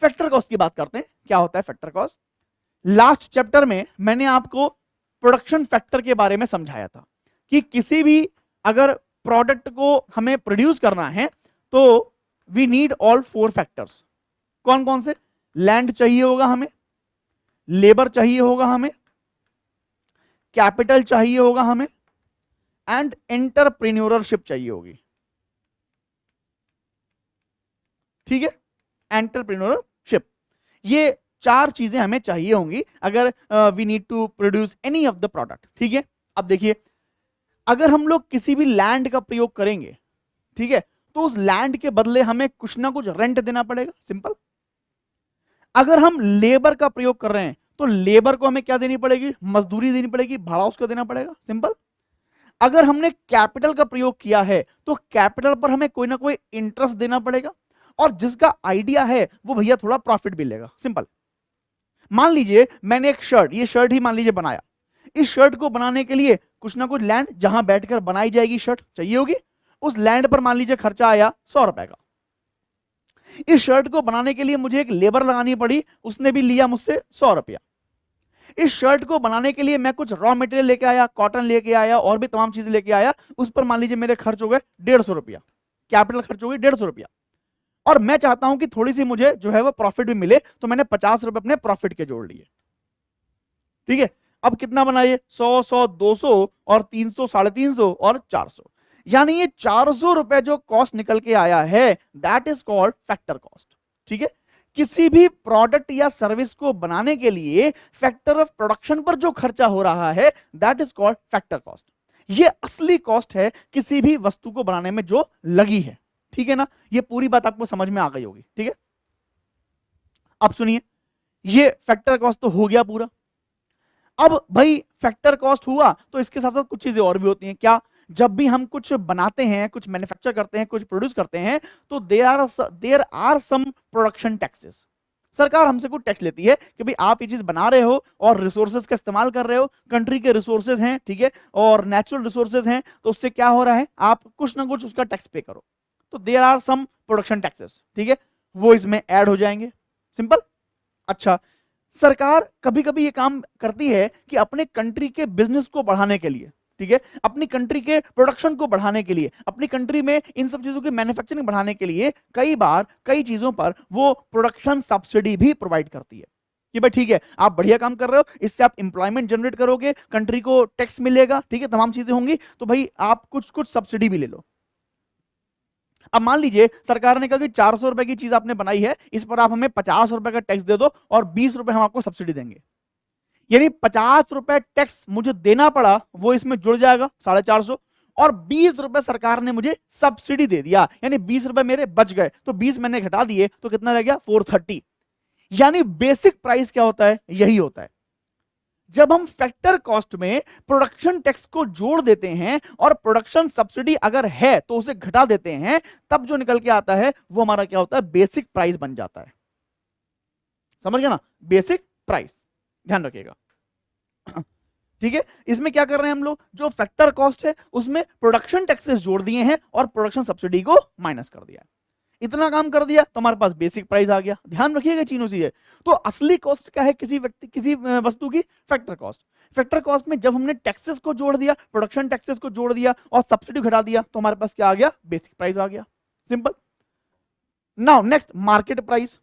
Factor cost की बात करते हैं। क्या होता है फैक्टर कॉस्ट? लास्ट चैप्टर में मैंने आपको प्रोडक्शन फैक्टर के बारे में समझाया था कि किसी भी अगर प्रोडक्ट को हमें प्रोड्यूस करना है तो वी नीड ऑल 4 फैक्टर्स। कौन कौन से? लैंड चाहिए होगा हमें, लेबर चाहिए होगा हमें, कैपिटल चाहिए होगा हमें, एंड एंटरप्रेन्योरशिप चाहिए होगी। ठीक है, एंटरप्रेन्योरशिप, ये 4 चीजें हमें चाहिए होंगी अगर we need to produce any of the product. ठीक है, अब देखिए, अगर हम लोग किसी भी लैंड का प्रयोग करेंगे, ठीक है, तो उस लैंड के बदले हमें कुछ ना कुछ रेंट देना पड़ेगा, सिंपल। अगर हम लेबर का प्रयोग कर रहे हैं तो लेबर को हमें क्या देनी पड़ेगी? मजदूरी देनी पड़ेगी, भाड़ा उसका देना पड़ेगा, सिंपल। अगर हमने कैपिटल का प्रयोग किया है तो कैपिटल पर हमें कोई ना कोई इंटरेस्ट देना पड़ेगा, और जिसका आइडिया है वो भैया थोड़ा प्रॉफिट भी लेगा, सिंपल। मान लीजिए मैंने एक शर्ट, ये शर्ट ही मान लीजिए बनाया, इस शर्ट को बनाने के लिए कुछ ना कुछ लैंड जहां बैठकर बनाई जाएगी शर्ट चाहिए होगी, उस लैंड पर मान लीजिए खर्चा आया 100 रुपए का। इस शर्ट को बनाने के लिए मुझे एक लेबर लगानी पड़ी, उसने भी लिया मुझसे 100 रुपया। इस शर्ट को बनाने के लिए मैं कुछ रॉ मटेरियल लेके आया, कॉटन लेके आया और भी तमाम चीजें लेके आया, उस पर मान लीजिए मेरे खर्च हो गए 150 रुपया, कैपिटल खर्च हो गई 150 रुपया। और मैं चाहता हूं कि थोड़ी सी मुझे जो है वो प्रॉफिट भी मिले, तो मैंने 50 रुपए अपने प्रॉफिट के जोड़ लिए। ठीक है, अब कितना बनाइए? 100, 100, 200 और 300, 350 और 400, यानी ये 400 रुपए जो कॉस्ट निकल के आया है, that is called factor cost. ठीक है, किसी भी प्रोडक्ट या सर्विस को बनाने के लिए फैक्टर ऑफ प्रोडक्शन पर जो खर्चा हो रहा है, that is called factor cost. ये असली कॉस्ट है किसी भी वस्तु को बनाने में जो लगी है। ठीक है ना, ये पूरी बात आपको समझ में आ गई होगी। ठीक है, अब सुनिए, ये फैक्टर कॉस्ट तो हो गया पूरा। अब भाई फैक्टर कॉस्ट हुआ तो इसके साथ साथ कुछ चीजें और भी होती हैं। क्या? जब भी हम कुछ बनाते हैं, कुछ मैन्युफैक्चर करते हैं, कुछ प्रोड्यूस करते हैं, तो there are some production taxes. सरकार हमसे कुछ टैक्स लेती है कि भाई आप ये चीज बना रहे हो और रिसोर्सेज का इस्तेमाल कर रहे हो, कंट्री के रिसोर्सेज हैं, ठीक है, और नेचुरल रिसोर्सेज हैं, तो उससे क्या हो रहा है, आप कुछ ना कुछ उसका टैक्स पे करो। तो there are some production taxes, ठीक है, वो इसमें ऐड हो जाएंगे, सिंपल। अच्छा, सरकार कभी कभी ये काम करती है कि अपने कंट्री के बिजनेस को बढ़ाने के लिए, ठीक है, अपनी कंट्री के प्रोडक्शन को बढ़ाने के लिए, अपनी कंट्री में इन सब चीजों की मैन्युफैक्चरिंग बढ़ाने के लिए कई बार कई चीजों पर वो प्रोडक्शन सब्सिडी भी प्रोवाइड करती है कि भाई ठीक है, आप बढ़िया काम कर रहे हो, इससे आप इंप्लॉयमेंट जनरेट करोगे, कंट्री को टैक्स मिलेगा, ठीक है, तमाम चीजें होंगी, तो भाई आप कुछ कुछ सब्सिडी भी ले लो। अब मान लीजिए सरकार ने कहा कि 400 रुपए की चीज आपने बनाई है, इस पर आप हमें 50 रुपए का टैक्स दे दो और 20 रुपए हम आपको सब्सिडी देंगे। यानी 50 रुपए टैक्स मुझे देना पड़ा, वो इसमें जुड़ जाएगा 450, और 20 रुपए सरकार ने मुझे सब्सिडी दे दिया, यानी 20 रुपए मेरे बच गए, तो 20 मैंने घटा दिए, तो कितना रह गया? 430। यानी बेसिक प्राइस क्या होता है? यही होता है। जब हम फैक्टर कॉस्ट में प्रोडक्शन टैक्स को जोड़ देते हैं और प्रोडक्शन सब्सिडी अगर है तो उसे घटा देते हैं, तब जो निकल के आता है वो हमारा क्या होता है? बेसिक प्राइस बन जाता है। समझ गया ना? बेसिक प्राइस, ध्यान रखिएगा। ठीक है, इसमें क्या कर रहे हैं हम लोग? जो फैक्टर कॉस्ट है उसमें प्रोडक्शन टैक्सेस जोड़ दिए हैं और प्रोडक्शन सब्सिडी को माइनस कर दिया। इतना काम कर दिया तो हमारे पास बेसिक प्राइस आ गया। ध्यान रखिएगा तीनों चीजें। तो असली कॉस्ट क्या है किसी व्यक्ति, किसी वस्तु की? Factor cost. फैक्टर कॉस्ट में जब हमने टैक्सेस को जोड़ दिया, प्रोडक्शन टैक्सेस को जोड़ दिया और सब्सिडी घटा दिया, तो हमारे पास क्या आ गया? बेसिक प्राइस आ गया, simple. Now next, market price.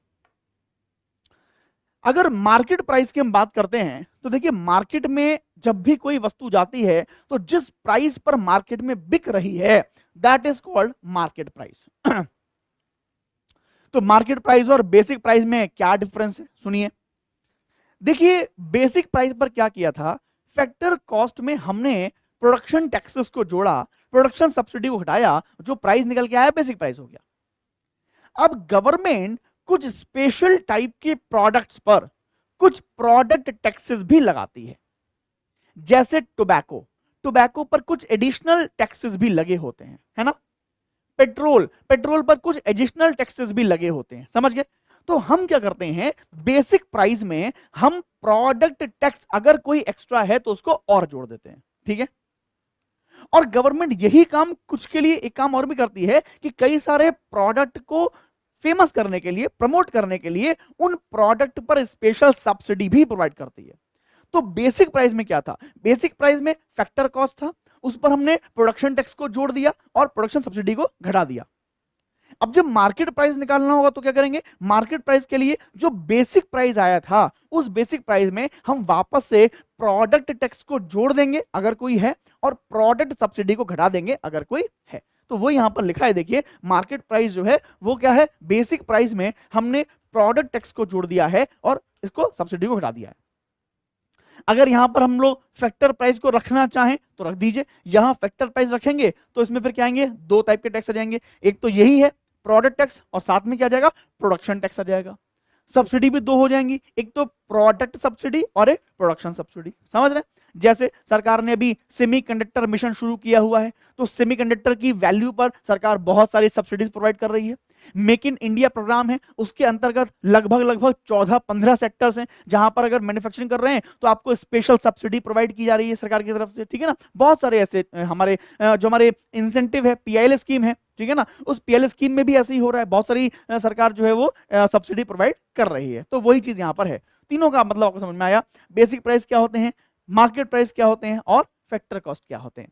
अगर मार्केट प्राइस की हम बात करते हैं तो देखिए, मार्केट में जब भी कोई वस्तु जाती है तो जिस प्राइस पर मार्केट में बिक रही है, that is called market price. तो मार्केट प्राइस और बेसिक प्राइस में क्या डिफरेंस है, सुनिए। देखिए, बेसिक प्राइस पर क्या किया था, फैक्टर कॉस्ट में हमने प्रोडक्शन टैक्सेस को जोड़ा, प्रोडक्शन सब्सिडी को घटाया, जो प्राइस निकल के आया बेसिक प्राइस हो गया। अब गवर्नमेंट कुछ स्पेशल टाइप के प्रोडक्ट्स पर कुछ प्रोडक्ट टैक्सेस भी लगाती है, जैसे टोबैको। टोबैको पर कुछ एडिशनल टैक्सेस भी लगे होते हैं, है ना। पेट्रोल, पेट्रोल पर कुछ एडिशनल टैक्सेस भी लगे होते हैं, समझ गए। तो हम क्या करते हैं, बेसिक प्राइस में हम प्रोडक्ट टैक्स अगर कोई एक्स्ट्रा है तो उसको और जोड़ देते हैं, ठीक है। और गवर्नमेंट यही काम कुछ के लिए एक काम और भी करती है कि कई सारे प्रोडक्ट को फेमस करने के लिए, प्रमोट करने के लिए उन प्रोडक्ट पर स्पेशल सब्सिडी भी प्रोवाइड करती है। तो बेसिक प्राइस में क्या था? बेसिक प्राइस में फैक्टर कॉस्ट था, उस पर हमने प्रोडक्शन टैक्स को जोड़ दिया और प्रोडक्शन सब्सिडी को घटा दिया। अब जब मार्केट प्राइस निकालना होगा तो क्या करेंगे? मार्केट प्राइस के लिए जो बेसिक प्राइस आया था उस बेसिक प्राइस में हम वापस से प्रोडक्ट टैक्स को जोड़ देंगे अगर कोई है, और प्रोडक्ट सब्सिडी को घटा देंगे अगर कोई है। तो वो यहां पर लिखा है, देखिए मार्केट प्राइस जो है वो क्या है? बेसिक प्राइस में हमने प्रोडक्ट टैक्स को जोड़ दिया है और इसको सब्सिडी को घटा दिया है। अगर यहां पर हम लोग फैक्टर प्राइस को रखना चाहें तो रख दीजिए। यहां फैक्टर प्राइस रखेंगे तो इसमें फिर क्या आएंगे? दो टाइप के टैक्स आ जाएंगे, एक तो यही है प्रोडक्ट टैक्स और साथ में क्या आ जाएगा? प्रोडक्शन टैक्स आ जाएगा। सब्सिडी भी दो हो जाएंगी, एक तो प्रोडक्ट सब्सिडी और एक प्रोडक्शन सब्सिडी। समझ रहे? जैसे सरकार ने अभी सेमीकंडक्टर मिशन शुरू किया हुआ है, तो सेमीकंडक्टर की वैल्यू पर सरकार बहुत सारी सब्सिडीज प्रोवाइड कर रही है। मेक इन इंडिया प्रोग्राम है, उसके अंतर्गत लगभग 14-15 सेक्टर्स हैं जहां पर अगर मैन्युफैक्चरिंग कर रहे हैं तो आपको स्पेशल सब्सिडी प्रोवाइड की जा रही है सरकार की तरफ से, ठीक है ना। बहुत सारे ऐसे हमारे जो हमारे इंसेंटिव है, पीएल स्कीम है, ठीक है ना, उस पीएल स्कीम में भी ऐसे ही हो रहा है, बहुत सारी सरकार जो है वो सब्सिडी प्रोवाइड कर रही है। तो वही चीज यहां पर है। तीनों का मतलब आपको समझ में आया? बेसिक प्राइस क्या होते हैं, मार्केट प्राइस क्या होते हैं और फैक्टर कॉस्ट क्या होते हैं।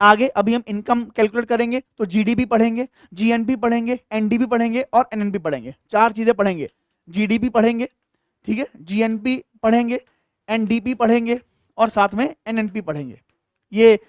आगे अभी हम इनकम कैलकुलेट करेंगे तो जीडीपी पढ़ेंगे, जीएनपी पढ़ेंगे, एनडीपी पढ़ेंगे और एनएनपी पढ़ेंगे। चार चीजें पढ़ेंगे, जीडीपी पढ़ेंगे, ठीक है, जीएनपी पढ़ेंगे, एनडीपी पढ़ेंगे और साथ में एनएनपी पढ़ेंगे। ये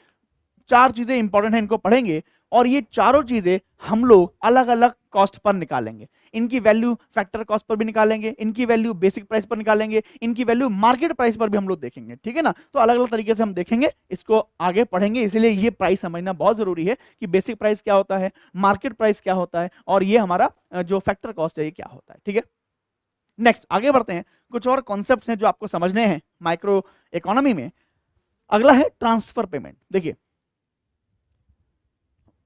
चार चीजें इंपॉर्टेंट है, इनको पढ़ेंगे और ये चारों चीजें हम लोग अलग अलग कॉस्ट पर निकालेंगे। इनकी वैल्यू फैक्टर कॉस्ट पर भी निकालेंगे, इनकी वैल्यू बेसिक प्राइस पर निकालेंगे, इनकी वैल्यू मार्केट प्राइस पर भी हम लोग देखेंगे, ठीक है ना। तो अलग अलग तरीके से हम देखेंगे, इसको आगे पढ़ेंगे। इसलिए ये प्राइस समझना बहुत जरूरी है कि बेसिक प्राइस क्या होता है, मार्केट प्राइस क्या होता है और ये हमारा जो फैक्टर कॉस्ट है ये क्या होता है, ठीक है। नेक्स्ट आगे बढ़ते हैं, कुछ और कॉन्सेप्ट्स हैं जो आपको समझने हैं माइक्रो इकोनॉमी में। अगला है ट्रांसफर पेमेंट। देखिए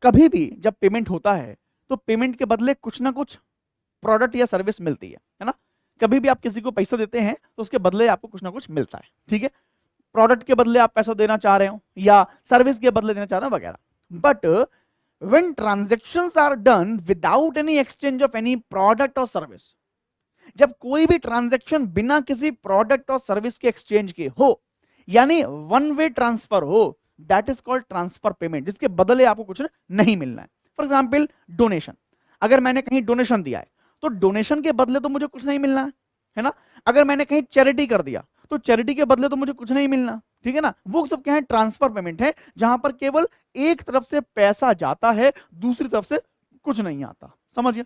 कभी भी जब पेमेंट होता है तो पेमेंट के बदले कुछ ना कुछ प्रोडक्ट या सर्विस मिलती है ना। कभी भी आप किसी को पैसा देते हैं तो उसके बदले आपको कुछ ना कुछ मिलता है, ठीक है। प्रोडक्ट के बदले आप पैसा देना चाह रहे हो या सर्विस के बदले देना चाह रहे हो वगैरह। But when transactions are done without any exchange of any product और सर्विस, जब कोई भी ट्रांजैक्शन बिना किसी प्रोडक्ट और सर्विस के एक्सचेंज के हो, यानी वन वे ट्रांसफर हो, that is called transfer payment, जिसके बदले आपको कुछ नहीं मिलना है। फॉर एग्जाम्पल डोनेशन, अगर मैंने कहीं डोनेशन दिया है तो डोनेशन के बदले तो मुझे कुछ नहीं मिलना है ना। अगर मैंने कहीं चैरिटी कर दिया तो चैरिटी के बदले तो मुझे कुछ नहीं मिलना, ठीक है ना। वो सब क्या है? ट्रांसफर पेमेंट है, जहां पर केवल एक तरफ से पैसा जाता है, दूसरी तरफ से कुछ नहीं आता। समझिए।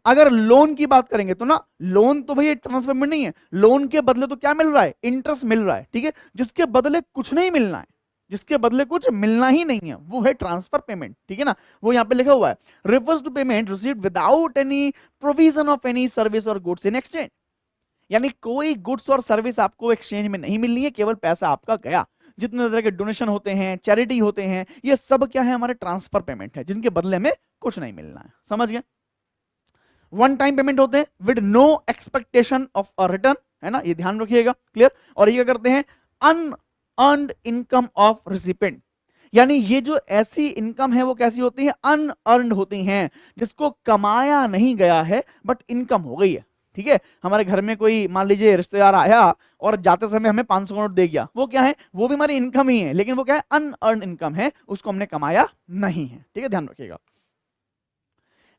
अगर लोन की बात करेंगे तो ना, लोन तो भैया ट्रांसफर पेमेंट नहीं है, लोन के बदले तो क्या मिल रहा है? इंटरेस्ट मिल रहा है, ठीक है। जिसके बदले कुछ नहीं मिलना है, जिसके बदले कुछ मिलना ही नहीं है, वो है ट्रांसफर पेमेंट, ठीक है ना। वो यहां पे लिखा हुआ है, refers to payment received without any provision of any service और गुड्स इन एक्सचेंज, यानी कोई गुड्स और सर्विस आपको एक्सचेंज में नहीं मिलनी है, केवल पैसा आपका गया। जितने तरह के डोनेशन होते हैं, चैरिटी होते हैं, ये सब क्या है? हमारे ट्रांसफर पेमेंट है, जिनके बदले में कुछ नहीं मिलना है। समझ गए? वन टाइम पेमेंट होते हैं with no expectation of a return, है ना, ये ध्यान रखिएगा, क्लियर। और ये क्या करते हैं? अनअर्न्ड इनकम ऑफ रिसिपेंट, यानी ये जो ऐसी इनकम है वो कैसी होती है? अनअर्न्ड होती हैं, जिसको कमाया नहीं गया है बट इनकम हो गई है, ठीक है। हमारे घर में कोई मान लीजिए रिश्तेदार आया और जाते समय हमें 500 नोट दे गया, वो क्या है? वो भी हमारी इनकम ही है, लेकिन वो क्या है? अनअर्न्ड इनकम है, उसको हमने कमाया नहीं है, ठीक है, ध्यान रखिएगा।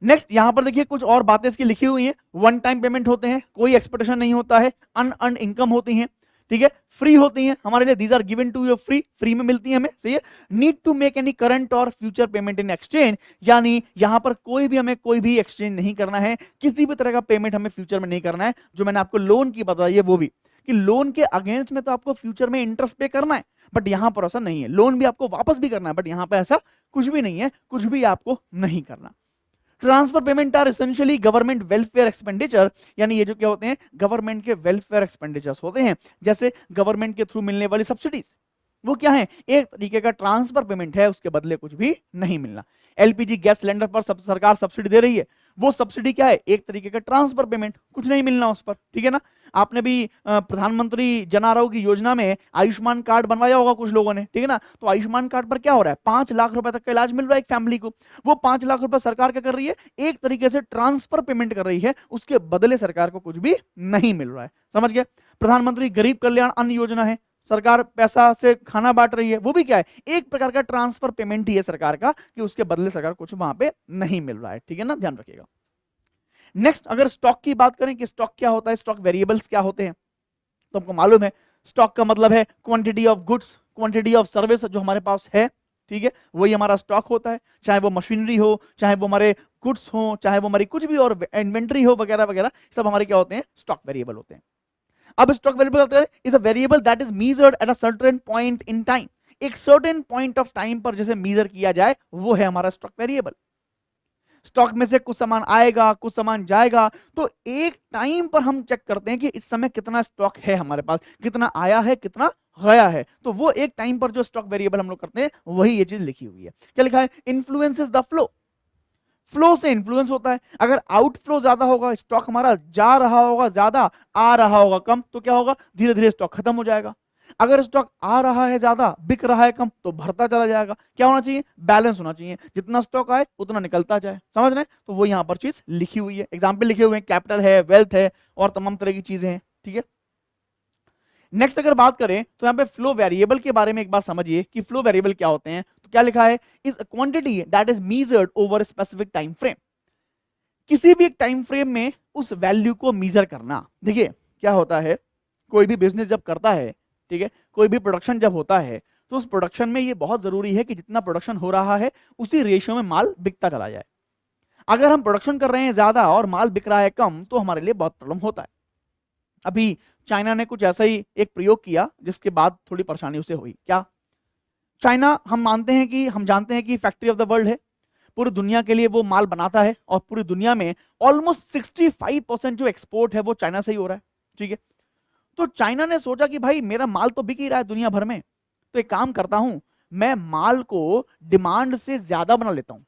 नेक्स्ट यहां पर देखिए कुछ और बातें इसकी लिखी हुई हैं। वन टाइम पेमेंट होते हैं, कोई एक्सपेक्टेशन नहीं होता है, अनअर्न्ड इनकम होती हैं, ठीक है, फ्री होती हैं हमारे लिए, these are given to you free, free में मिलती है हमें, सही है। Need to make any current और फ्यूचर पेमेंट इन एक्सचेंज, यानी यहां पर हमें कोई भी एक्सचेंज नहीं करना है, किसी भी तरह का पेमेंट हमें फ्यूचर में नहीं करना है। जो मैंने आपको लोन की बताई है वो भी, कि लोन के अगेंस्ट में तो आपको फ्यूचर में इंटरेस्ट पे करना है, बट यहां पर ऐसा नहीं है। लोन भी आपको वापस भी करना है, बट यहां पर ऐसा कुछ भी नहीं है, कुछ भी आपको नहीं करना। Transfer payment are essentially government welfare expenditure, यानी ये जो क्या होते हैं? गवर्नमेंट के वेलफेयर एक्सपेंडिचर्स होते हैं, जैसे गवर्नमेंट के थ्रू मिलने वाली सब्सिडीज, वो क्या है? एक तरीके का ट्रांसफर पेमेंट है, उसके बदले कुछ भी नहीं मिलना। एलपीजी गैस सिलेंडर पर सरकार सब्सिडी दे रही है, वो सब्सिडी क्या है? एक तरीके का ट्रांसफर पेमेंट, कुछ नहीं मिलना उस पर, ठीक है ना। आपने भी प्रधानमंत्री जन आरोग्य योजना में आयुष्मान कार्ड बनवाया होगा कुछ लोगों ने, ठीक है ना। तो आयुष्मान कार्ड पर क्या हो रहा है? 5 लाख रुपए तक का इलाज मिल रहा है एक फैमिली को। वो 5 लाख रुपए सरकार क्या कर रही है? एक तरीके से ट्रांसफर पेमेंट कर रही है, उसके बदले सरकार को कुछ भी नहीं मिल रहा है, समझ गए। प्रधानमंत्री गरीब कल्याण अन्न योजना है, सरकार पैसा से खाना बांट रही है, वो भी क्या है? एक प्रकार का ट्रांसफर पेमेंट ही है सरकार का, कि उसके बदले सरकार कुछ वहां पे नहीं मिल रहा है, ठीक है ना, ध्यान रखिएगा। नेक्स्ट, अगर स्टॉक की बात करें कि स्टॉक क्या होता है, स्टॉक वेरिएबल्स क्या होते हैं, तो हमको मालूम है स्टॉक का मतलब है quantity of goods, quantity of service जो हमारे पास है, ठीक है, वही हमारा स्टॉक होता है। चाहे वो मशीनरी हो, चाहे वो हमारे गुड्स हो, चाहे वो हमारी कुछ भी और इन्वेंट्री हो वगैरह वगैरह, सब हमारे क्या होते हैं? स्टॉक वेरिएबल होते हैं। अब स्टॉक वेरिएबल होता है is a variable that is measured at a certain point in time. एक सर्टेन पॉइंट ऑफ टाइम पर जैसे मेजर किया जाए, वो है हमारा स्टॉक वेरिएबल। स्टॉक में से कुछ सामान आएगा, कुछ सामान जाएगा, तो एक टाइम पर हम चेक करते हैं कि इस समय कितना स्टॉक है हमारे पास, कितना आया है, कितना गया है। तो वो एक टाइम पर जो स्टॉक वेरिएबल हम लोग करते हैं, वही ये चीज लिखी हुई है। क्या लिखा है? Influences the flow. फ्लो से इन्फ्लुएंस होता है। अगर आउटफ्लो ज्यादा होगा, स्टॉक हमारा जा रहा होगा ज्यादा, आ रहा होगा कम, तो क्या होगा? धीरे धीरे स्टॉक खत्म हो जाएगा। अगर स्टॉक आ रहा है ज्यादा, बिक रहा है कम, तो भरता चला जाएगा। क्या होना चाहिए? बैलेंस होना चाहिए, जितना स्टॉक आए उतना निकलता जाए, समझ रहे हैं। तो वो यहाँ पर चीज लिखी हुई है, एग्जाम्पल लिखे हुए हैं, कैपिटल है, वेल्थ है, और तमाम तरह की चीजें हैं, ठीक है। नेक्स्ट अगर बात करें तो यहाँ पे फ्लो वेरिएबल के बारे में एक बार समझिए कि फ्लो वेरिएबल क्या होते हैं। तो क्या लिखा है? Is a quantity that is measured over specific time frame. किसी भी एक टाइम फ्रेम में उस वैल्यू को मेजर करना। देखिए क्या होता है, कोई भी बिजनेस जब करता है, ठीक है, कोई भी प्रोडक्शन जब होता है, तो उस प्रोडक्शन में ये बहुत जरूरी है कि जितना प्रोडक्शन हो रहा है उसी रेशियो में माल बिकता चला जाए। अगर हम प्रोडक्शन कर रहे हैं ज्यादा और माल बिक रहा है कम, तो हमारे लिए बहुत प्रॉब्लम होता है। अभी चाइना ने कुछ ऐसा ही एक प्रयोग किया, जिसके बाद थोड़ी परेशानी उसे हुई। क्या? चाइना, हम मानते हैं कि, हम जानते हैं कि फैक्ट्री ऑफ द वर्ल्ड है, पूरी दुनिया के लिए वो माल बनाता है, और पूरी दुनिया में ऑलमोस्ट 65% जो एक्सपोर्ट है वो चाइना से ही हो रहा है, ठीक है। तो चाइना ने सोचा कि भाई मेरा माल तो बिक ही रहा है दुनिया भर में, तो एक काम करता हूं, मैं माल को डिमांड से ज्यादा बना लेता हूं।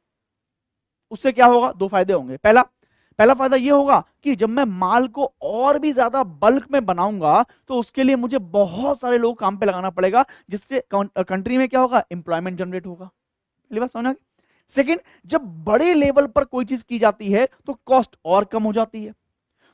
उससे क्या होगा? दो फायदे होंगे। पहला पहला फायदा ये होगा कि जब मैं माल को और भी ज्यादा बल्क में बनाऊंगा, तो उसके लिए मुझे बहुत सारे लोग काम पे लगाना पड़ेगा, जिससे कंट्री में क्या होगा? एम्प्लॉयमेंट जनरेट होगा। पहली बात समझना। सेकंड, जब बड़े लेवल पर कोई चीज की जाती है तो कॉस्ट और कम हो जाती है।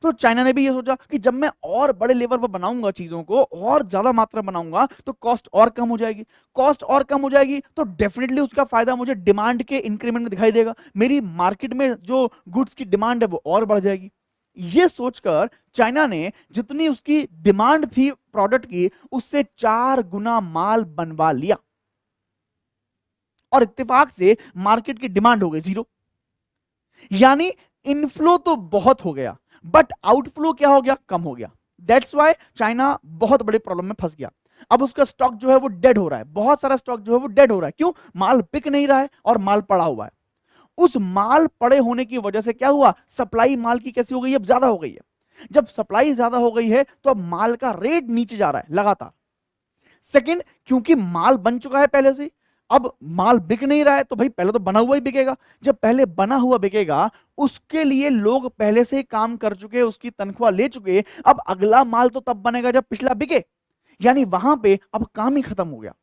तो चाइना ने भी ये सोचा कि जब मैं और बड़े लेवल पर बनाऊंगा, चीजों को और ज्यादा मात्रा बनाऊंगा, तो कॉस्ट और कम हो जाएगी। कॉस्ट और कम हो जाएगी तो डेफिनेटली उसका फायदा मुझे डिमांड के इंक्रीमेंट में दिखाई देगा। मेरी मार्केट में जो गुड्स की डिमांड है वो और बढ़ जाएगी। ये सोचकर चाइना ने जितनी उसकी डिमांड थी प्रोडक्ट की, उससे 4 गुना माल बनवा लिया, और इत्तेफाक से मार्केट की डिमांड हो गई 0। यानी इनफ्लो तो बहुत हो गया, बट आउटफ्लो क्या हो गया? कम हो गया। दैट्स वाई चाइना बहुत बड़ी प्रॉब्लम में फंस गया। अब उसका स्टॉक जो है वो डेड हो रहा है, बहुत सारा स्टॉक जो है वो डेड हो रहा है। क्यों? माल बिक नहीं रहा है और माल पड़ा हुआ है। उस माल पड़े होने की वजह से क्या हुआ? सप्लाई माल की कैसी हो गई? अब ज्यादा हो गई है। जब सप्लाई ज्यादा हो गई है तो अब माल का रेट नीचे जा रहा है लगातार। सेकंड, क्योंकि माल बन चुका है पहले से, अब माल बिक नहीं रहा है, तो भाई पहले तो बना हुआ ही बिकेगा। जब पहले बना हुआ बिकेगा, उसके लिए लोग पहले से ही काम कर चुके, उसकी तनख्वाह ले चुके, अब अगला माल तो तब बनेगा जब पिछला बिके। यानी वहां पे अब काम ही खत्म हो गया।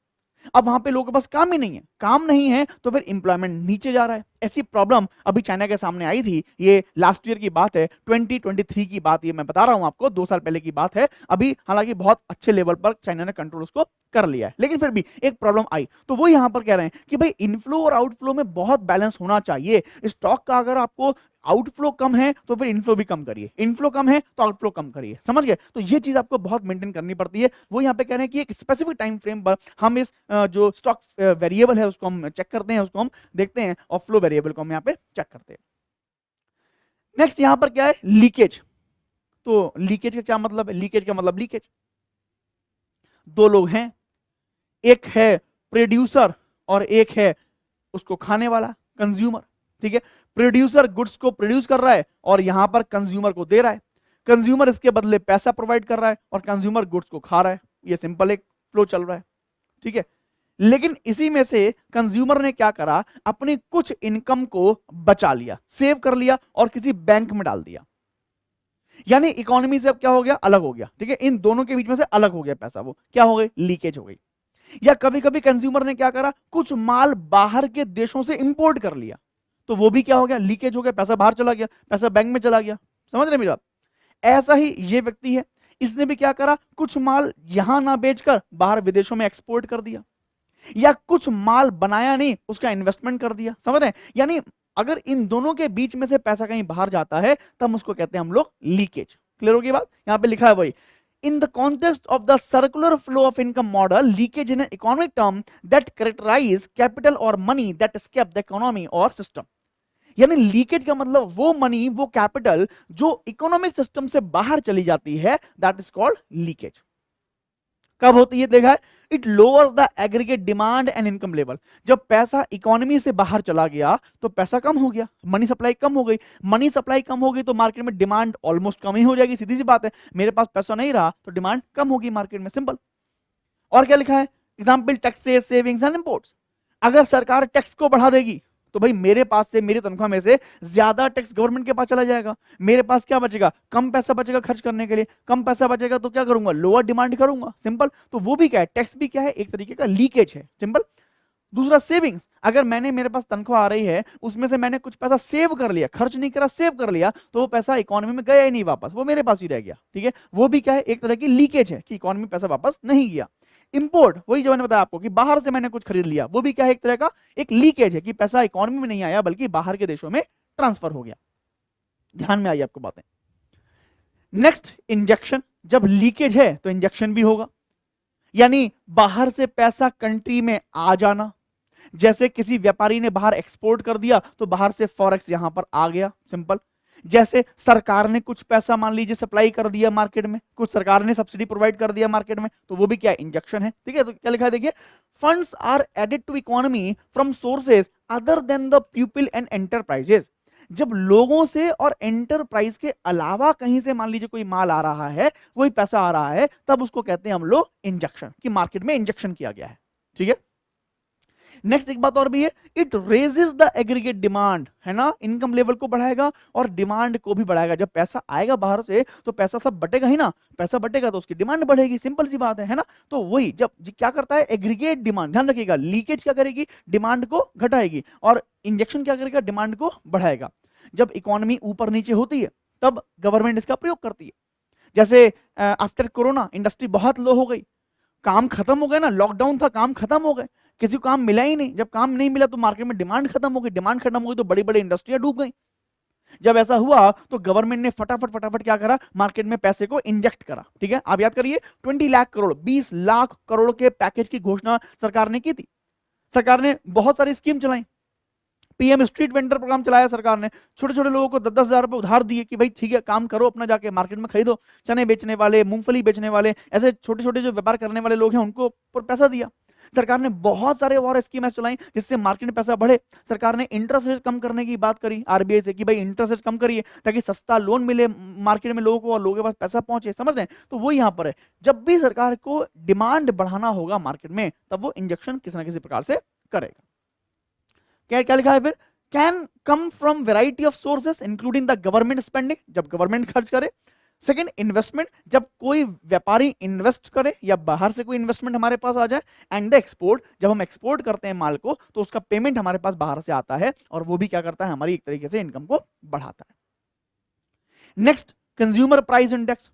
अब वहां पे लोगों के पास काम ही नहीं है, काम नहीं है तो फिर इंप्लॉयमेंट नीचे जा रहा है। ऐसी प्रॉब्लम अभी चाइना के सामने आई थी। ये लास्ट ईयर की बात है, 2023 की बात, ये मैं बता रहा हूं आपको, 2 साल पहले की बात है। अभी हालांकि बहुत अच्छे लेवल पर चाइना ने कंट्रोल उसको कर लिया है, लेकिन फिर भी एक प्रॉब्लम आई। तो वो यहां पर कह रहे हैं कि भाई इनफ्लो और आउटफ्लो में बहुत बैलेंस होना चाहिए। स्टॉक का अगर आपको आउटफ्लो कम है तो फिर इनफ्लो भी कम करिए, इनफ्लो कम है तो आउटफ्लो कम करिए, समझ गए। तो ये चीज आपको बहुत मेंटेन करनी पड़ती है। वो यहाँ पे कह रहे हैं कि एक स्पेसिफिक टाइम फ्रेम पर हम इस जो स्टॉक वेरिएबल है उसको हम चेक करते हैं, उसको हम देखते हैं, और फ्लो वेरिएबल को हम यहाँ पे चेक करते हैं। नेक्स्ट यहाँ पर क्या है? लीकेज। तो लीकेज का क्या मतलब है? लीकेज का मतलब लीकेज, दो लोग हैं, एक है प्रोड्यूसर और एक है उसको खाने वाला, कंज्यूमर, ठीक है। प्रोड्यूसर गुड्स को प्रोड्यूस कर रहा है और यहां पर कंज्यूमर को दे रहा है। कंज्यूमर इसके बदले पैसा प्रोवाइड कर रहा है और कंज्यूमर गुड्स को खा रहा है। ये सिंपल एक फ्लो चल रहा है, ठीक है। लेकिन इसी में से कंज्यूमर ने क्या करा, अपनी कुछ इनकम को बचा लिया, सेव कर लिया और किसी बैंक में डाल दिया। यानी इकोनॉमी से अब क्या हो गया, अलग हो गया। ठीक है, इन दोनों के बीच में से अलग हो गया पैसा, वो क्या हो गई, लीकेज हो गई। या कभी कभी कंज्यूमर ने क्या करा, कुछ माल बाहर के देशों से इंपोर्ट कर लिया, तो वो भी क्या हो गया, लीकेज हो गया, पैसा बाहर चला गया, पैसा बैंक में चला गया। समझ रहे मेरी बात? ऐसा ही ये व्यक्ति है, इसने भी क्या करा, कुछ माल यहां ना बेचकर बाहर विदेशों में एक्सपोर्ट कर दिया, या कुछ माल बनाया नहीं, उसका इन्वेस्टमेंट कर दिया। समझ रहे हैं? यानी अगर इन दोनों के बीच में से पैसा कहीं बाहर जाता है तब उसको कहते हैं हम लोग लीकेज। क्लियर होगी बात? यहां पे लिखा है वही, in the context of the circular flow of income model, leakage in an economic term that characterize capital or money that escape the economy or system। यानी लीकेज का मतलब वो मनी, वो कैपिटल जो इकोनॉमिक सिस्टम से बाहर चली जाती है, दैट इज कॉल्ड लीकेज। कब होती है देखा है, it lowers the aggregate demand and income level. जब पैसा इकोनॉमी से बाहर चला गया तो पैसा कम हो गया, मनी सप्लाई कम हो गई। मनी सप्लाई कम हो गई तो मार्केट में डिमांड ऑलमोस्ट कम ही हो जाएगी, सीधी सी बात है। मेरे पास पैसा नहीं रहा तो डिमांड कम होगी मार्केट में, सिंपल। और क्या लिखा है, example taxes, savings and imports. अगर सरकार टैक्स को बढ़ा देगी तो भाई मेरे पास से, मेरी तनख्वाह में से ज्यादा टैक्स गवर्नमेंट के पास चला जाएगा, मेरे पास क्या बचेगा, कम पैसा बचेगा खर्च करने के लिए। कम पैसा बचेगा तो क्या करूंगा, लोअर डिमांड करूंगा, सिंपल। तो वो भी क्या है, टैक्स भी क्या है, एक तरीके का लीकेज है, सिंपल। दूसरा सेविंग्स, अगर मेरे पास तनख्वाह आ रही है, उसमें से मैंने कुछ पैसा सेव कर लिया, खर्च नहीं करा, सेव कर लिया, तो वो पैसा इकोनॉमी में गया ही नहीं वापस, वो मेरे पास ही रह गया। ठीक है, वो भी क्या है, एक तरह की लीकेज है कि इकोनॉमी में पैसा वापस नहीं गया। इंपोर्ट, वही जो मैंने बताया आपको कि बाहर से मैंने कुछ खरीद लिया, वो भी क्या है, एक तरह का एक लीकेज है कि पैसा इकोनॉमी में नहीं आया बल्कि बाहर के देशों में ट्रांसफर हो गया। ध्यान में आई आपको बातें? Next, injection. जब लीकेज है तो इंजेक्शन भी होगा, यानी बाहर से पैसा कंट्री में आ जाना। जैसे किसी व्यापारी ने बाहर एक्सपोर्ट कर दिया तो बाहर से फॉरेक्स यहां पर आ गया, सिंपल। जैसे सरकार ने कुछ पैसा मान लीजिए सप्लाई कर दिया मार्केट में, कुछ सरकार ने सब्सिडी प्रोवाइड कर दिया मार्केट में, तो वो भी क्या, इंजेक्शन है। ठीक है, तो क्या लिखा है देखिए, funds are added to economy from sources other than the people and enterprises. जब लोगों से और एंटरप्राइज के अलावा कहीं से मान लीजिए कोई माल आ रहा है, कोई पैसा आ रहा है, तब उसको कहते हैं हम लोग इंजेक्शन, कि मार्केट में इंजेक्शन किया गया है। ठीक है, नेक्स्ट एक बात और भी है, it raises the aggregate demand, है ना, इनकम लेवल को बढ़ाएगा और डिमांड को भी बढ़ाएगा। जब पैसा आएगा बाहर से तो पैसा सब बटेगा ही ना, पैसा बटेगा तो उसकी डिमांड बढ़ेगी, सिंपल सी बात है ना। तो वही जब क्या करता है, एग्रीगेट डिमांड, ध्यान रखिएगा, लीकेज क्या करेगी, डिमांड को घटाएगी, और इंजेक्शन क्या करेगा, डिमांड को बढ़ाएगा। जब इकोनॉमी ऊपर नीचे होती है तब गवर्नमेंट इसका प्रयोग करती है। जैसे आफ्टर कोरोना इंडस्ट्री बहुत लो हो गई, काम खत्म हो गया ना, लॉकडाउन था, काम खत्म हो गए, किसी को काम मिला ही नहीं। जब काम नहीं मिला तो मार्केट में डिमांड खत्म हो गई, डिमांड खत्म हो गई तो बड़ी बड़ी इंडस्ट्रियां डूब गई। जब ऐसा हुआ तो गवर्नमेंट ने फटाफट फटाफट क्या करा, मार्केट में पैसे को इंजेक्ट करा। ठीक है, आप याद करिए, 20 लाख करोड़, 20 लाख करोड़ के पैकेज की घोषणा सरकार ने की थी। सरकार ने बहुत सारी स्कीम चलाई, पीएम स्ट्रीट वेंडर प्रोग्राम चलाया सरकार ने, छोटे छोटे लोगों को 10-10 हजार रुपए उधार दिए कि भाई ठीक है, काम करो अपना, जाके मार्केट में खरीदो। चने बेचने वाले, मूंगफली बेचने वाले, ऐसे छोटे छोटे जो व्यापार करने वाले लोग हैं उनको पैसा दिया। सरकार ने बहुत सारे और स्कीमें चलाई जिससे मार्केट में पैसा बढ़े। सरकार ने इंटरेस्ट रेट कम करने की बात करी आरबीआई से कि भाई इंटरेस्ट रेट कम करिए ताकि सस्ता लोन मिले मार्केट में लोगों को और लोगों के पास पैसा पहुंचे। समझ रहे हैं? तो वो यहां पर है, जब भी सरकार को डिमांड बढ़ाना होगा मार्केट में तब वो इंजेक्शन किसी ना किसी प्रकार से करेगा। क्या क्या लिखा है फिर, can come from variety of sources including the government spending, जब गवर्नमेंट खर्च करे। सेकंड, इन्वेस्टमेंट, जब कोई व्यापारी इन्वेस्ट करे या बाहर से कोई इन्वेस्टमेंट हमारे पास आ जाए। एंड द एक्सपोर्ट, जब हम एक्सपोर्ट करते हैं माल को तो उसका पेमेंट हमारे पास बाहर से आता है और वो भी क्या करता है, हमारी एक तरीके से इनकम को बढ़ाता है। Next, consumer price index.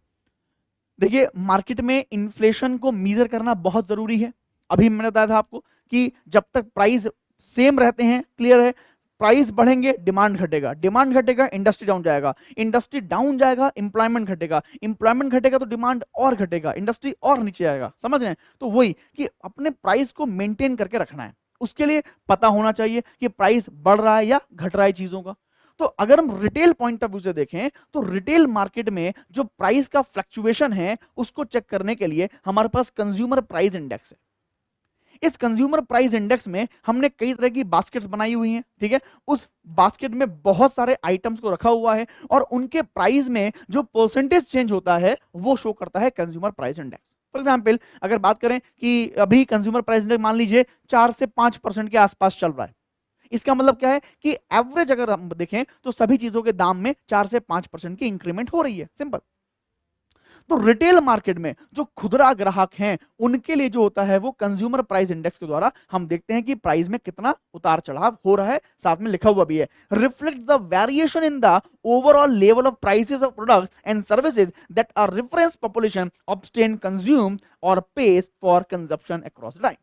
देखिए मार्केट में इन्फ्लेशन को मीजर करना बहुत जरूरी है। अभी मैंने बताया था आपको कि जब तक प्राइस सेम रहते हैं, क्लियर है, प्राइस बढ़ेंगे डिमांड घटेगा, डिमांड घटेगा इंडस्ट्री डाउन जाएगा, इंडस्ट्री डाउन जाएगा इंप्लॉयमेंट घटेगा, इंप्लॉयमेंट घटेगा तो डिमांड और घटेगा, इंडस्ट्री और नीचे आएगा। समझ रहे हैं? तो वही कि अपने प्राइस को मेंटेन करके रखना है, उसके लिए पता होना चाहिए कि प्राइस बढ़ रहा है या घट रहा है चीजों का। तो अगर हम रिटेल पॉइंट ऑफ व्यू से देखें तो रिटेल मार्केट में जो प्राइस का फ्लक्चुएशन है उसको चेक करने के लिए हमारे पास कंज्यूमर प्राइस इंडेक्स है। इस कंज्यूमर प्राइस इंडेक्स में हमने कई तरह की बास्केट्स बनाई हुई हैं। ठीक है, उस बास्केट में बहुत सारे आइटम्स को रखा हुआ है और उनके प्राइस में जो परसेंटेज चेंज होता है वो शो करता है consumer price index. For example अगर बात करें कि अभी कंज्यूमर प्राइस इंडेक्स मान लीजिए 4 से 5% के आसपास चल रहा है, इसका मतलब क्या है कि एवरेज अगर हम देखें तो सभी चीजों के दाम में 4 से 5% की इंक्रीमेंट हो रही है, सिंपल। तो रिटेल मार्केट में जो खुदरा ग्राहक हैं उनके लिए जो होता है वो कंज्यूमर प्राइस इंडेक्स के द्वारा हम देखते हैं कि प्राइस में कितना उतार चढ़ाव हो रहा है, साथ में लिखा हुआ भी है reflect the variation in the overall level of prices of products and services that are reference population obtain consume or pays for consumption across time.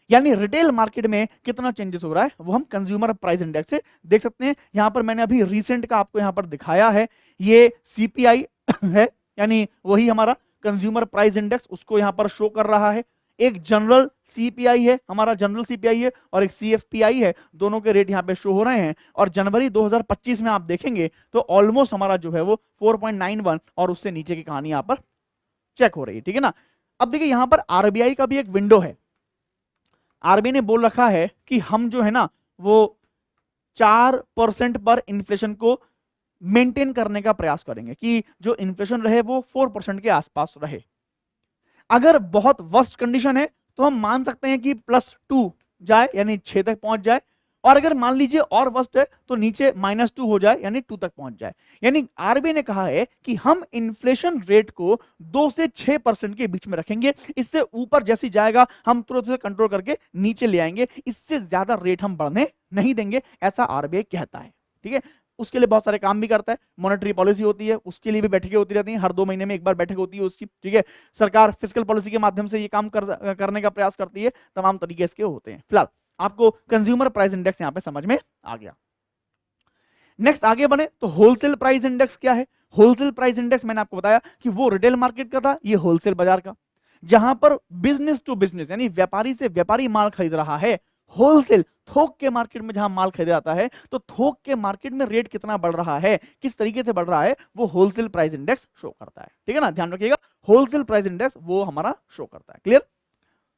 यानी रिटेल मार्केट में कितना चेंजेस हो रहा है वो हम कंज्यूमर प्राइस इंडेक्स से देख सकते हैं। यहां पर मैंने अभी रिसेंट का आपको यहां पर दिखाया है, ये सीपीआई है, यानी वही हमारा कंज्यूमर प्राइस इंडेक्स उसको यहां पर शो कर रहा है। एक जनरल सीपीआई है, हमारा जनरल सीपीआई है, और एक सीएफपीआई है, दोनों के रेट यहां पे शो हो रहे हैं। और जनवरी 2025 में आप देखेंगे तो ऑलमोस्ट हमारा जो है वो 4.91 और उससे नीचे की कहानी यहां पर चेक हो रही है, ठीक है ना। अब देखिए यहां पर आरबीआई का भी एक विंडो है। आरबीआई ने बोल रखा है कि हम जो है ना वो 4% पर इन्फ्लेशन को मेंटेन करने का प्रयास करेंगे, कि जो इन्फ्लेशन रहे वो 4% के आसपास रहे। अगर बहुत वर्स्ट कंडीशन है तो हम मान सकते हैं कि +2 जाए, यानी 6 तक पहुंच जाए, और अगर मान लीजिए और वर्स्ट है तो नीचे -2 हो जाए, यानी 2 तक पहुंच जाए। यानी आरबीआई ने कहा है कि हम इन्फ्लेशन रेट को 2 से 6% के बीच में रखेंगे, इससे ऊपर जैसी जाएगा हम तुरंत उसे कंट्रोल करके नीचे ले आएंगे, इससे ज्यादा रेट हम बढ़ने नहीं देंगे, ऐसा आरबीआई कहता है, ठीक है। उसके लिए बहुत सारे काम भी करता है, मॉनेटरी पॉलिसी होती है, उसके लिए भी बैठकें होती रहती हैं, हर 2 महीने में एक बार बैठक होती है उसकी, ठीक है। सरकार फिस्कल पॉलिसी के माध्यम से ये काम करने का प्रयास करती है, तमाम तरीके इसके होते हैं। फिलहाल आपको कंज्यूमर प्राइस इंडेक्स यहां पे समझ में आ गया। नेक्स्ट आगे बने तो होलसेल प्राइस इंडेक्स क्या है। होलसेल प्राइस इंडेक्स मैंने आपको बताया कि वो रिटेल मार्केट का था, ये होलसेल बाजार का, जहां पर बिजनेस टू बिजनेस यानी व्यापारी से व्यापारी माल खरीद रहा है। होलसेल थोक के मार्केट में जहां माल खरीदा जाता है, तो थोक के मार्केट में रेट कितना बढ़ रहा है, किस तरीके से बढ़ रहा है, वो होलसेल प्राइस इंडेक्स शो करता है, ठीक है ना। ध्यान रखिएगा, होलसेल प्राइस इंडेक्स वो हमारा शो करता है। Clear.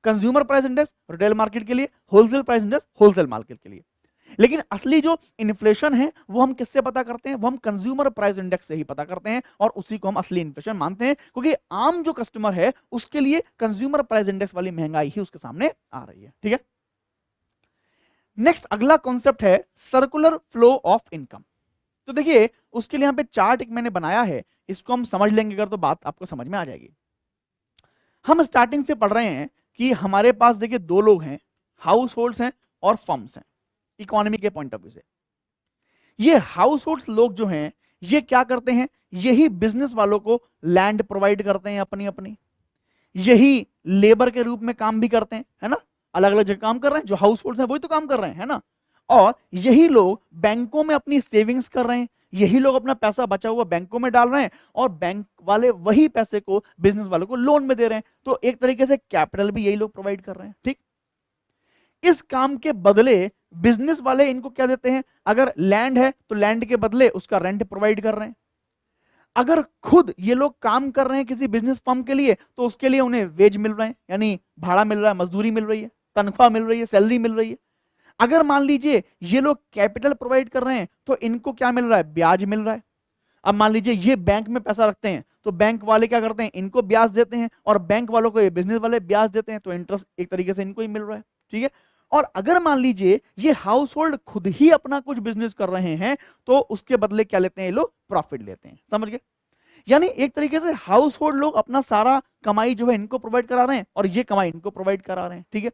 Consumer price index retail market के लिए, wholesale price index wholesale market के लिए। लेकिन असली जो इन्फ्लेशन है वो हम किससे पता करते हैं, वो हम कंज्यूमर प्राइस इंडेक्स से ही पता करते हैं, और उसी को हम असली इन्फ्लेशन मानते हैं, क्योंकि आम जो कस्टमर है उसके लिए कंज्यूमर प्राइस इंडेक्स वाली महंगाई ही उसके सामने आ रही है, ठीक है। नेक्स्ट अगला कॉन्सेप्ट है सर्कुलर फ्लो ऑफ इनकम। तो देखिए उसके लिए यहां पे चार्ट एक मैंने बनाया है, इसको हम समझ लेंगे अगर तो बात आपको समझ में आ जाएगी। हम स्टार्टिंग से पढ़ रहे हैं कि हमारे पास देखिए 2 लोग हैं, हाउस होल्ड्स हैं और फर्म्स हैं, इकोनॉमी के पॉइंट ऑफ व्यू से। ये हाउस होल्ड्स लोग जो हैं ये क्या करते हैं, यही बिजनेस वालों को लैंड प्रोवाइड करते हैं अपनी अपनी, यही लेबर के रूप में काम भी करते हैं, है ना। अलग अलग जगह काम कर रहे हैं, जो हाउस होल्ड्स हैं वही तो काम कर रहे हैं, है ना। और यही लोग बैंकों में अपनी सेविंग्स कर रहे हैं, यही लोग अपना पैसा बचा हुआ बैंकों में डाल रहे हैं, और बैंक वाले वही पैसे को बिजनेस वालों को लोन में दे रहे हैं। तो एक तरीके से कैपिटल भी यही लोग प्रोवाइड कर रहे हैं, ठीक। इस काम के बदले बिजनेस वाले इनको क्या देते हैं, अगर लैंड है तो लैंड के बदले उसका रेंट प्रोवाइड कर रहे हैं। अगर खुद ये लोग काम कर रहे हैं किसी बिजनेस फर्म के लिए, तो उसके लिए उन्हें वेज मिल रहे हैं, यानी भाड़ा मिल रहा है, मजदूरी मिल रही है, तनख्वाह मिल रही है, सैलरी मिल रही है। अगर मान लीजिए ये लोग कैपिटल प्रोवाइड कर रहे हैं, तो इनको क्या मिल रहा है, ब्याज मिल रहा है। अब मान लीजिए ये बैंक में पैसा रखते हैं, तो बैंक वाले क्या करते हैं, इनको ब्याज देते हैं, और बैंक वालों को ये बिजनेस वाले ब्याज देते हैं, तो इंटरेस्ट एक तरीके से इनको ही मिल रहा है, ठीक है। और अगर मान लीजिए ये हाउस होल्ड खुद ही अपना कुछ बिजनेस कर रहे हैं, तो उसके बदले क्या लेते हैं, ये लोग प्रॉफिट लेते हैं, समझ गए। यानी एक तरीके से हाउस होल्ड लोग अपना सारा कमाई जो है इनको प्रोवाइड करा रहे हैं, और ये कमाई इनको प्रोवाइड करा रहे हैं, ठीक है।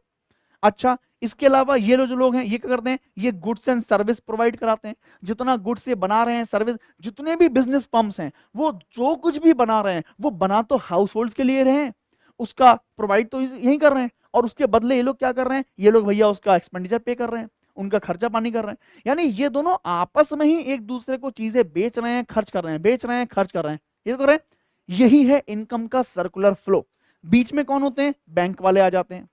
अच्छा, इसके अलावा ये जो लोग हैं ये क्या करते हैं, ये गुड्स एंड सर्विस प्रोवाइड कराते हैं। जितना गुड्स ये बना रहे हैं, सर्विस, जितने भी बिजनेस फर्म्स हैं वो जो कुछ भी बना रहे हैं वो बना तो हाउस होल्ड्स के लिए रहे हैं, उसका प्रोवाइड तो यही कर रहे हैं, और उसके बदले ये लोग क्या कर रहे हैं, ये लोग भैया उसका एक्सपेंडिचर पे कर रहे हैं, उनका खर्चा पानी कर रहे हैं। यानी ये दोनों आपस में ही एक दूसरे को चीजें बेच रहे हैं, खर्च कर रहे हैं, बेच रहे हैं, खर्च कर रहे हैं, ये तो कर रहे हैं। यही है इनकम का सर्कुलर फ्लो। बीच में कौन होते हैं, बैंक वाले आ जाते हैं,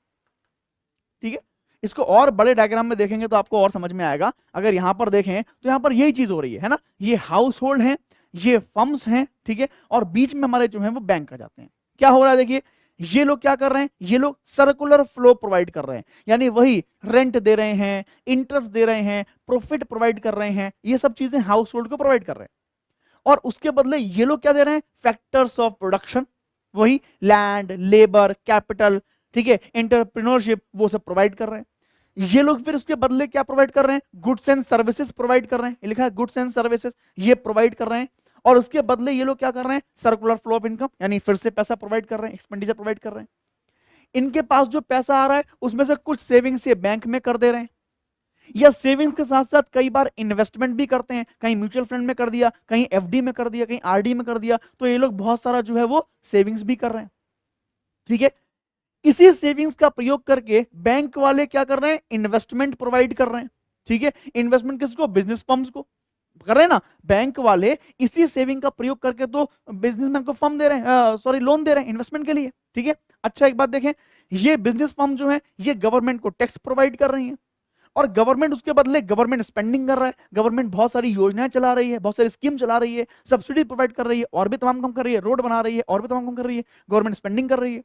ठीक है। इसको और बड़े डायग्राम में देखेंगे तो आपको और समझ में आएगा। अगर यहां पर देखें तो यहां पर यही चीज हो रही है ना, ये हाउस होल्ड है, ये फर्म्स हैं, ठीक है, और बीच में हमारे जो है वो बैंक आ जाते हैं। क्या हो रहा है देखिए, ये लोग क्या कर रहे हैं, ये लोग सर्कुलर फ्लो प्रोवाइड कर रहे हैं, यानी वही रेंट दे रहे हैं, इंटरेस्ट दे रहे हैं, प्रॉफिट प्रोवाइड कर रहे हैं, ये सब चीजें हाउस होल्ड को प्रोवाइड कर रहे हैं। और उसके बदले ये लोग क्या दे रहे हैं, फैक्टर्स ऑफ प्रोडक्शन, वही लैंड, लेबर, कैपिटल, ठीक है, एंटरप्रेन्योरशिप, वो सब प्रोवाइड कर रहे हैं। ये लोग फिर उसके बदले क्या प्रोवाइड कर रहे हैं? गुड्स एंड सर्विसेज प्रोवाइड कर रहे हैं। ये लिखा है गुड्स एंड सर्विसेज, ये प्रोवाइड कर रहे हैं। और उसके बदले ये लोग क्या कर रहे हैं? सर्कुलर फ्लो ऑफ इनकम, यानी फिर से पैसा प्रोवाइड कर रहे हैं, एक्सपेंडिचर प्रोवाइड कर रहे हैं। इनके पास जो पैसा आ रहा है उसमें से कुछ सेविंग्स ये बैंक में कर दे रहे हैं, या सेविंग्स के साथ साथ कई बार इन्वेस्टमेंट भी करते हैं, कहीं म्यूचुअल फंड में कर दिया, कहीं एफडी में कर दिया, कहीं आरडी में कर दिया। तो ये लोग बहुत सारा जो है वो सेविंग्स भी कर रहे हैं, ठीक है। इसी सेविंग्स का प्रयोग करके बैंक वाले क्या कर रहे हैं? इन्वेस्टमेंट प्रोवाइड कर रहे हैं, ठीक है। इन्वेस्टमेंट किसको? बिजनेस फर्म्स को कर रहे हैं ना। बैंक वाले इसी सेविंग का प्रयोग करके तो बिजनेसमैन को फर्म दे रहे हैं, सॉरी लोन दे रहे हैं इन्वेस्टमेंट के लिए, ठीक है। अच्छा एक बात देखें, ये बिजनेस फर्म जो है ये गवर्नमेंट को टैक्स प्रोवाइड कर रही है, और गवर्नमेंट उसके बदले गवर्नमेंट स्पेंडिंग कर रहा है। गवर्नमेंट बहुत सारी योजनाएं चला रही है, बहुत सारी स्कीम चला रही है, सब्सिडी प्रोवाइड कर रही है, और भी तमाम काम कर रही है, रोड बना रही है, और भी तमाम काम कर रही है, गवर्नमेंट स्पेंडिंग कर रही है।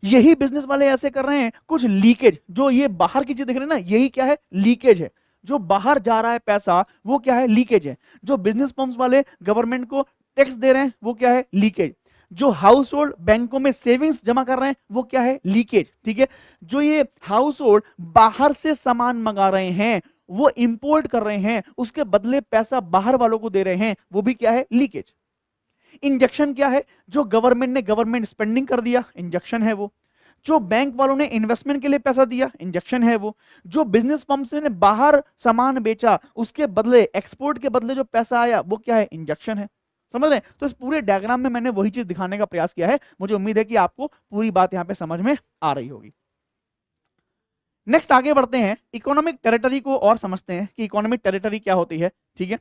यही बिजनेस वाले ऐसे कर रहे हैं, कुछ लीकेज, जो ये बाहर की चीज देख रहे हैं ना, यही क्या है? लीकेज है। जो बाहर जा रहा है पैसा वो क्या है? लीकेज है। जो बिजनेस फर्म्स वाले गवर्नमेंट को टैक्स दे रहे हैं वो क्या है? लीकेज। जो हाउस होल्ड बैंकों में सेविंग्स जमा कर रहे हैं वो क्या है? लीकेज, ठीक है। जो ये हाउस होल्ड बाहर से सामान मंगा रहे हैं, वो इंपोर्ट कर रहे हैं, उसके बदले पैसा बाहर वालों को दे रहे हैं, वो भी क्या है? लीकेज। इंजेक्शन क्या है? जो गवर्नमेंट ने गवर्नमेंट स्पेंडिंग कर दिया, इंजेक्शन है वो। जो बैंक वालों ने इन्वेस्टमेंट के लिए पैसा दिया, इंजेक्शन है वो। जो बिजनेस फर्म से ने बाहर सामान बेचा, उसके बदले, एक्सपोर्ट के बदले जो पैसा आया, वो क्या है? इंजेक्शन है। समझ रहे हैं? तो इस पूरे डायग्राम में मैंने वही चीज दिखाने का प्रयास किया है। मुझे उम्मीद है कि आपको पूरी बात यहां पे समझ में आ रही होगी। नेक्स्ट आगे बढ़ते हैं, इकोनॉमिक टेरिटरी को और समझते हैं कि इकोनॉमिक टेरिटरी क्या होती है, ठीक है।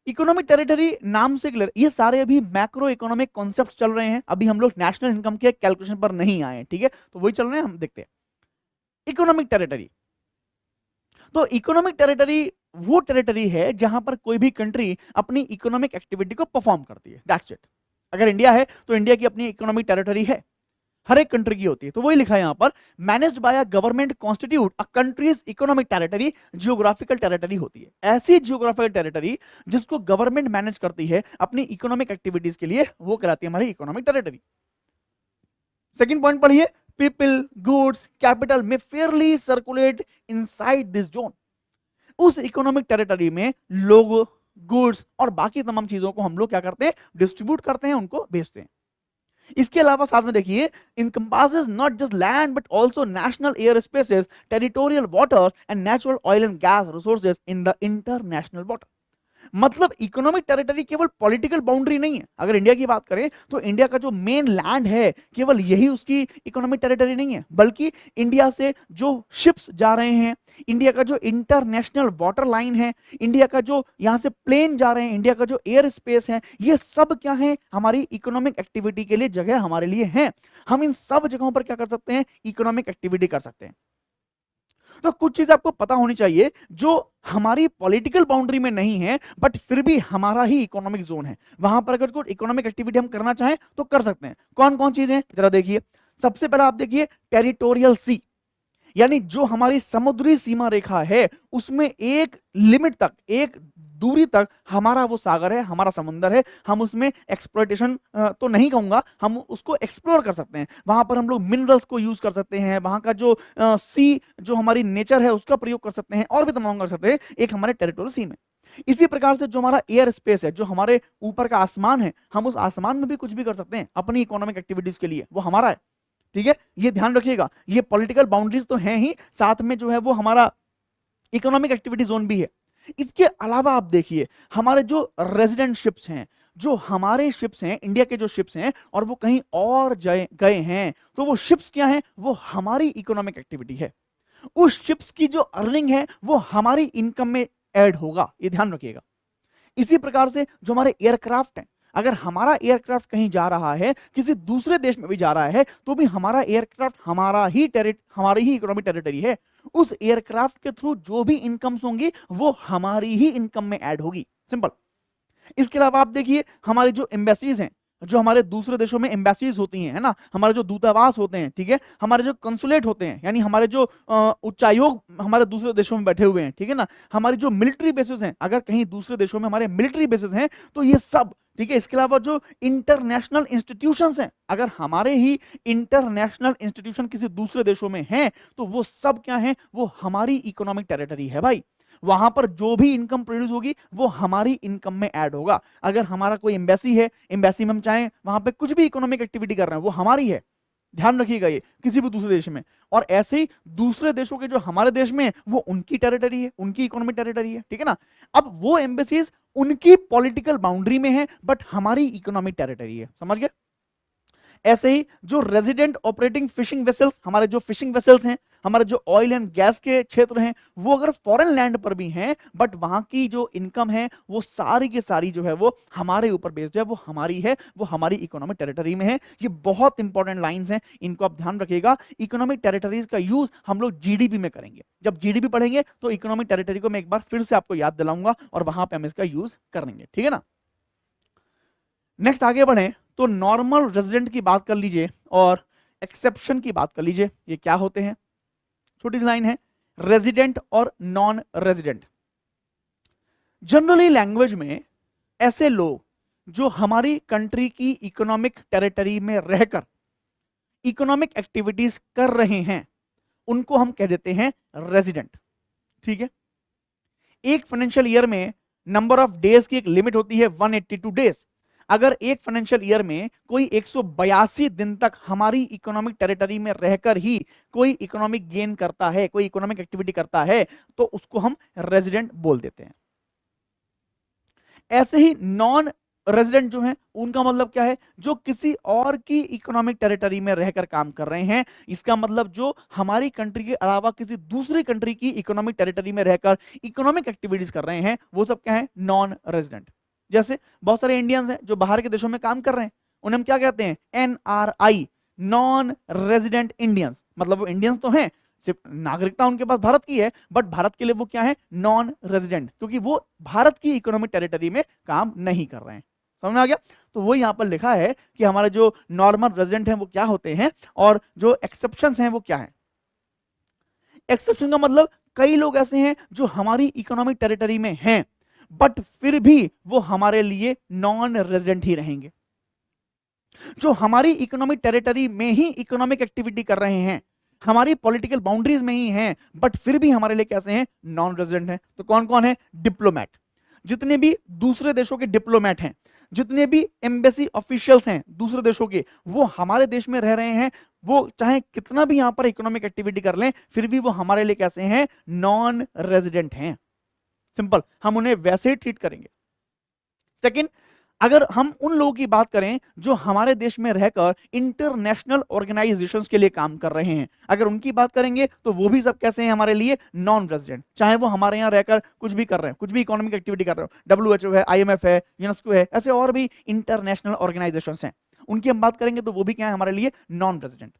इकोनॉमिक टेरिटरी नाम से क्लियर, ये सारे अभी मैक्रो इकोनॉमिक कॉन्सेप्ट चल रहे हैं, अभी हम लोग नेशनल इनकम के कैलकुलेशन पर नहीं आए, ठीक है। तो वही चल रहे हैं, हम देखते हैं इकोनॉमिक टेरिटरी। तो इकोनॉमिक टेरिटरी वो टेरिटरी है जहां पर कोई भी कंट्री अपनी इकोनॉमिक एक्टिविटी को परफॉर्म करती है, दैट्स इट। अगर इंडिया है तो इंडिया की अपनी इकोनॉमिक टेरिटरी है, हर एक कंट्री की होती है। तो वही लिखा है यहां पर, managed by a government constitute a countries economic territory. Geographical territory होती है ऐसी जियोग्राफिकल टेरिटरी जिसको गवर्नमेंट मैनेज करती है अपनी इकोनॉमिक एक्टिविटीज के लिए, वो कहलाती है हमारी इकोनॉमिक टेरिटरी। सेकंड पॉइंट पढ़िए, पीपल, गुड्स, कैपिटल में Fairlie circulate inside this zone. उस इकोनॉमिक टेरिटरी में लोग, गुड्स और बाकी तमाम चीजों को हम लोग क्या करते हैं? डिस्ट्रीब्यूट करते हैं, उनको बेचते हैं। इसके अलावा साथ में देखिए, encompasses not just land but also national air spaces, territorial waters and natural oil and gas resources in the international water। मतलब इकोनॉमिक टेरिटरी केवल पॉलिटिकल बाउंड्री नहीं है। अगर इंडिया की बात करें तो इंडिया का जो मेन लैंड है, केवल यही उसकी इकोनॉमिक टेरिटरी नहीं है, बल्कि इंडिया से जो शिप्स जा रहे हैं, इंडिया का जो इंटरनेशनल वाटर लाइन है, इंडिया का जो यहां से प्लेन जा रहे हैं, इंडिया का जो एयर स्पेस है, ये सब क्या है? हमारी इकोनॉमिक एक्टिविटी के लिए जगह हमारे लिए है। हम इन सब जगहों पर क्या कर सकते हैं? इकोनॉमिक एक्टिविटी कर सकते हैं। तो कुछ चीज आपको पता होनी चाहिए जो हमारी पॉलिटिकल बाउंड्री में नहीं है, बट फिर भी हमारा ही इकोनॉमिक जोन है, वहां पर अगर कोई इकोनॉमिक एक्टिविटी हम करना चाहें तो कर सकते हैं। कौन कौन चीजें? जरा देखिए, सबसे पहला आप देखिए टेरिटोरियल सी, यानी जो हमारी समुद्री सीमा रेखा है उसमें एक लिमिट तक, एक दूरी तक हमारा वो सागर है, हमारा समुद्र है। हम उसमें एक्सप्लॉयटेशन तो नहीं कहूंगा, हम उसको एक्सप्लोर कर सकते हैं। वहां पर हम लोग मिनरल्स को यूज कर सकते हैं, वहां का जो सी, जो हमारी नेचर है उसका प्रयोग कर सकते हैं, और भी तमाम कर सकते हैं एक हमारे टेरिटोरियल सी में। इसी प्रकार से जो हमारा एयर स्पेस है, जो हमारे ऊपर का आसमान है, हम उस आसमान में भी कुछ भी कर सकते हैं अपनी इकोनॉमिक एक्टिविटीज के लिए, वो हमारा है, ठीक है। ये ध्यान रखिएगा, ये पॉलिटिकल बाउंड्रीज तो हैं ही, साथ में जो है वो हमारा इकोनॉमिक एक्टिविटी जोन भी है। इसके अलावा आप देखिए, हमारे जो रेजिडेंट शिप्स हैं, जो हमारे शिप्स हैं, इंडिया के जो शिप्स हैं, और वो कहीं और गए हैं, तो वो शिप्स क्या हैं? वो हमारी इकोनॉमिक एक्टिविटी है। उस शिप्स की जो अर्निंग है वो हमारी इनकम में ऐड होगा, ये ध्यान रखिएगा। इसी प्रकार से जो हमारे एयरक्राफ्ट हैं, अगर हमारा एयरक्राफ्ट कहीं जा रहा है, किसी दूसरे देश में भी जा रहा है, तो भी हमारा एयरक्राफ्ट हमारी ही इकोनॉमिक टेरिटरी है। उस एयरक्राफ्ट के थ्रू जो भी इनकम्स होंगी वो हमारी ही इनकम में ऐड होगी, सिंपल। इसके अलावा आप देखिए, हमारी जो एम्बेसीज हैं, जो हमारे दूसरे देशों में एम्बेसीज होती हैं, है ना, हमारे जो दूतावास होते हैं, ठीक है, हमारे जो कंसुलेट होते हैं, यानी हमारे जो उच्चायोग हमारे दूसरे देशों में बैठे हुए हैं, ठीक है ना, हमारी जो मिलिट्री बेसिस हैं, अगर कहीं दूसरे देशों में हमारे मिलिट्री बेसिस हैं, तो ये सब, ठीक है, इसके अलावा जो इंटरनेशनल इंस्टीट्यूशंस हैं, अगर हमारे ही इंटरनेशनल इंस्टीट्यूशन किसी दूसरे देशों में हैं, तो वो सब क्या है, वो हमारी इकोनॉमिक टेरिटरी है भाई। वहां पर जो भी इनकम प्रोड्यूस होगी वो हमारी इनकम में ऐड होगा। अगर हमारा कोई एम्बेसी है, एम्बेसी में हम चाहें वहां पे कुछ भी इकोनॉमिक एक्टिविटी कर रहे हैं, वो हमारी है, ध्यान रखिएगा ये, किसी भी दूसरे देश में। और ऐसे ही दूसरे देशों के जो हमारे देश में है, वो उनकी टेरिटरी है, उनकी इकोनॉमिक टेरिटरी है, ठीक है ना। अब वो एम्बेसीज उनकी पॉलिटिकल बाउंड्री में है, बट हमारी इकोनॉमिक टेरिटरी है, समझ गए। ऐसे ही जो रेजिडेंट ऑपरेटिंग फिशिंग वेसल्स, हमारे जो फिशिंग वेसल्स हैं, हमारे जो ऑयल एंड गैस के क्षेत्र हैं, वो अगर फॉरेन लैंड पर भी हैं, बट वहां की जो इनकम है वो सारी की सारी जो है वो हमारे ऊपर बेस्ड है, वो हमारी है, वो हमारी इकोनॉमिक टेरिटरी में है। ये बहुत इंपॉर्टेंट लाइंस हैं, इनको आप ध्यान रखिएगा। इकोनॉमिक टेरिटरीज का यूज हम लोग जीडीपी में करेंगे, जब जीडीपी पढ़ेंगे तो इकोनॉमिक टेरिटरी को मैं एक बार फिर से आपको याद दिलाऊंगा और वहां पे हम इसका यूज करेंगे, ठीक है ना। नेक्स्ट आगे बढ़े तो नॉर्मल रेजिडेंट की बात कर लीजिए और एक्सेप्शन की बात कर लीजिए। ये क्या होते हैं, छोटी सी लाइन है, रेजिडेंट और नॉन रेजिडेंट। जनरली लैंग्वेज में ऐसे लोग जो हमारी कंट्री की इकोनॉमिक टेरिटरी में रहकर इकोनॉमिक एक्टिविटीज कर रहे हैं, उनको हम कह देते हैं रेजिडेंट, ठीक है। एक फाइनेंशियल ईयर में नंबर ऑफ डेज की एक लिमिट होती है 182 डेज। अगर एक फाइनेंशियल ईयर में कोई 182 दिन तक हमारी इकोनॉमिक टेरिटरी में रहकर ही कोई इकोनॉमिक गेन करता है, कोई इकोनॉमिक एक्टिविटी करता है, तो उसको हम रेजिडेंट बोल देते हैं। ऐसे ही नॉन रेजिडेंट जो है उनका मतलब क्या है, जो किसी और की इकोनॉमिक टेरिटरी में रहकर काम कर रहे हैं। इसका मतलब जो हमारी कंट्री के अलावा किसी दूसरी कंट्री की इकोनॉमिक टेरिटरी में रहकर इकोनॉमिक एक्टिविटीज कर रहे हैं, वो सब क्या है, नॉन रेजिडेंट। जैसे बहुत सारे इंडियंस हैं जो बाहर के देशों में काम कर रहे हैं, उन्हें हम क्या कहते हैं, NRI, नॉन रेजिडेंट इंडियंस। मतलब वो इंडियंस तो हैं, सिर्फ नागरिकता उनके पास भारत की है, बट भारत के लिए वो क्या है, नॉन रेजिडेंट, क्योंकि वो भारत की इकोनॉमिक टेरिटरी में काम नहीं कर रहे हैं। समझ में आ गया। तो वो यहां पर लिखा है कि हमारे जो नॉर्मल रेजिडेंट हैं वो क्या होते हैं और जो एक्सेप्शंस हैं वो क्या है। एक्सेप्शन का मतलब कई लोग ऐसे हैं जो हमारी इकोनॉमिक टेरिटरी में हैं, बट फिर भी वो हमारे लिए नॉन रेजिडेंट ही रहेंगे। जो हमारी इकोनॉमिक टेरिटरी में ही इकोनॉमिक एक्टिविटी कर रहे हैं, हमारी पॉलिटिकल बाउंड्रीज में ही हैं, बट फिर भी हमारे लिए कैसे हैं, नॉन रेजिडेंट हैं। तो कौन कौन है, डिप्लोमैट। जितने भी दूसरे देशों के डिप्लोमैट हैं, जितने भी एम्बेसी ऑफिशियल्स हैं दूसरे देशों के, वो हमारे देश में रह रहे हैं, वो चाहे कितना भी यहां पर इकोनॉमिक एक्टिविटी कर लें, फिर भी वो हमारे लिए कैसे हैं, नॉन रेजिडेंट हैं। सिंपल, हम उन्हें वैसे ही ट्रीट करेंगे। सेकंड, अगर हम उन लोगों की बात करें जो हमारे देश में रहकर इंटरनेशनल ऑर्गेनाइजेशंस के लिए काम कर रहे हैं, अगर उनकी बात करेंगे तो वो भी सब कैसे हैं हमारे लिए, नॉन रेजिडेंट। चाहे वो हमारे यहाँ रहकर कुछ भी कर रहे हैं, कुछ भी इकोनॉमिक एक्टिविटी कर रहे हो, WHO है, IMF है, यूनेस्को है, ऐसे और भी इंटरनेशनल ऑर्गेनाइजेशंस हैं, उनकी हम बात करेंगे तो वो भी क्या है हमारे लिए, नॉन रेजिडेंट।